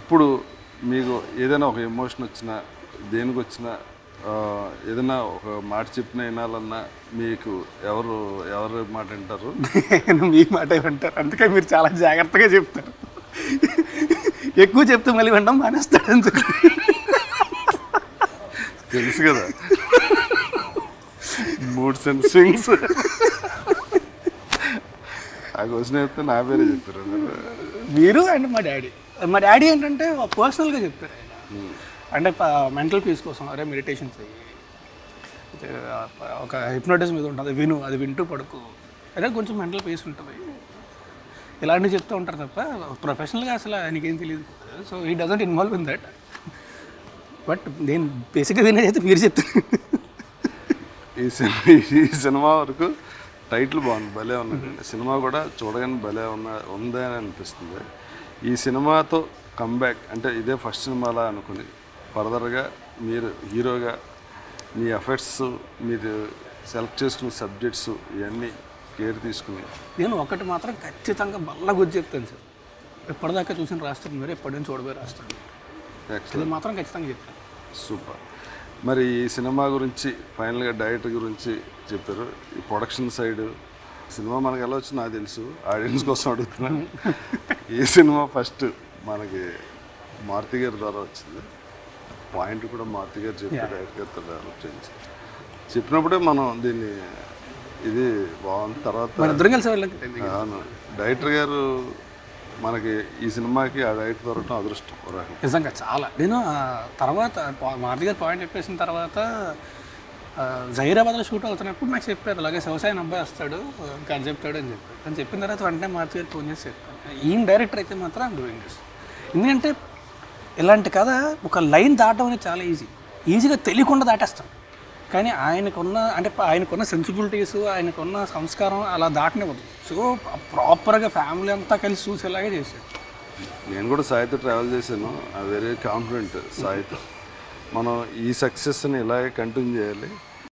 ఇప్పుడు మీకు ఏదైనా ఒక ఎమోషన్ వచ్చినా దేనికి వచ్చినా ఏదైనా ఒక మాట చెప్పిన వినాలన్నా మీకు ఎవరు మాట వింటారు? మీ మాట వింటారు, అందుకే మీరు చాలా జాగ్రత్తగా చెప్తారు. ఎక్కువ చెప్తే మళ్ళీ వినడం మానేస్తాడు ఎందుకు తెలుసు కదా, మూడ్ స్వింగ్స్. ఆ క్వశ్చన్ చెప్తే నా పేరే చెప్తారు మీరు. అండ్ మా డాడీ ఏంటంటే పర్సనల్గా చెప్తారు ఆయన. అంటే మెంటల్ పీస్ కోసం అరే మెడిటేషన్ చెయ్యి, ఒక హిప్నోటిజం మీద ఉంటుంది విను, అది వింటూ పడుకో, అదే కొంచెం మెంటల్ పీస్ ఉంటుంది, ఇలాంటివి చెప్తూ ఉంటారు తప్ప ప్రొఫెషనల్గా అసలు ఆయనకేం తెలియదు. So he doesn't involve in that. But నేను బేసిక్గా వినేదైతే మీరు చెప్తాను. ఈ సినిమా వరకు టైటిల్ బాగుంది, భలే ఉన్నదండి. సినిమా కూడా చూడగానే భలే ఉందని అనిపిస్తుంది. ఈ సినిమాతో కమ్బ్యాక్ అంటే ఇదే ఫస్ట్ సినిమాలా అనుకుని ఫర్దర్గా మీరు హీరోగా మీ ఎఫర్ట్స్, మీరు సెలెక్ట్ చేసుకునే సబ్జెక్ట్స్ ఇవన్నీ కేర్ తీసుకుని. నేను ఒకటి మాత్రం ఖచ్చితంగా బల్ల గురించి చెప్తాను సార్, ఎప్పటిదాకా చూసిన రాస్తాను మీరు, ఎప్పటి నుంచి చూడబోయి రాస్తాను, ఇది మాత్రం ఖచ్చితంగా చెప్తాను. సూపర్. మరి ఈ సినిమా గురించి ఫైనల్గా డైరెక్టర్ గురించి చెప్పారు. ఈ ప్రొడక్షన్ సైడ్ సినిమా మనకు ఎలా వచ్చిందో నాకు తెలుసు, ఆడియన్స్ కోసం అడుగుతున్నాను. ఈ సినిమా ఫస్ట్ మనకి మారుతి గారి ద్వారా వచ్చింది, పాయింట్ కూడా మారుతి గారు చెప్పి డైరెక్టర్ గారితో డెవలప్ చేయించి చెప్పినప్పుడే మనం దీన్ని ఇది బాగుంది. తర్వాత అవును, డైరెక్టర్ గారు మనకి ఈ సినిమాకి ఆ డైరెక్టర్ దొరకడం అదృష్టం నిజంగా చాలా. నేను తర్వాత మారుతి గారు పాయింట్ చెప్పేసిన తర్వాత జహీరాబాద్లో షూట్ అవుతున్నప్పుడు నాకు చెప్పారు, అలాగే శివసాయి అబ్బాయి వస్తాడు కథ చెప్తాడు అని చెప్పాడు. అని చెప్పిన తర్వాత వెంటనే మారుతి గారు ఫోన్ చేసి చెప్పాను, ఈయన డైరెక్టర్ అయితే మాత్రం డూయింగ్ దిస్. ఎందుకంటే ఇలాంటి కథ ఒక లైన్ దాటం అనేది చాలా ఈజీగా తెలియకుండా దాటేస్తాం. కానీ ఆయనకున్న సెన్సిబిలిటీస్, ఆయనకున్న సంస్కారం అలా దాటనివ్వదు. సో ప్రాపర్గా ఫ్యామిలీ అంతా కలిసి చూసేలాగే చేశాడు. నేను కూడా సాయితో ట్రావెల్ చేశాను, ఐ వెరీ కాన్ఫిడెంట్ సాయితో. మనం ఈ సక్సెస్ని ఇలాగే కంటిన్యూ చేయాలి.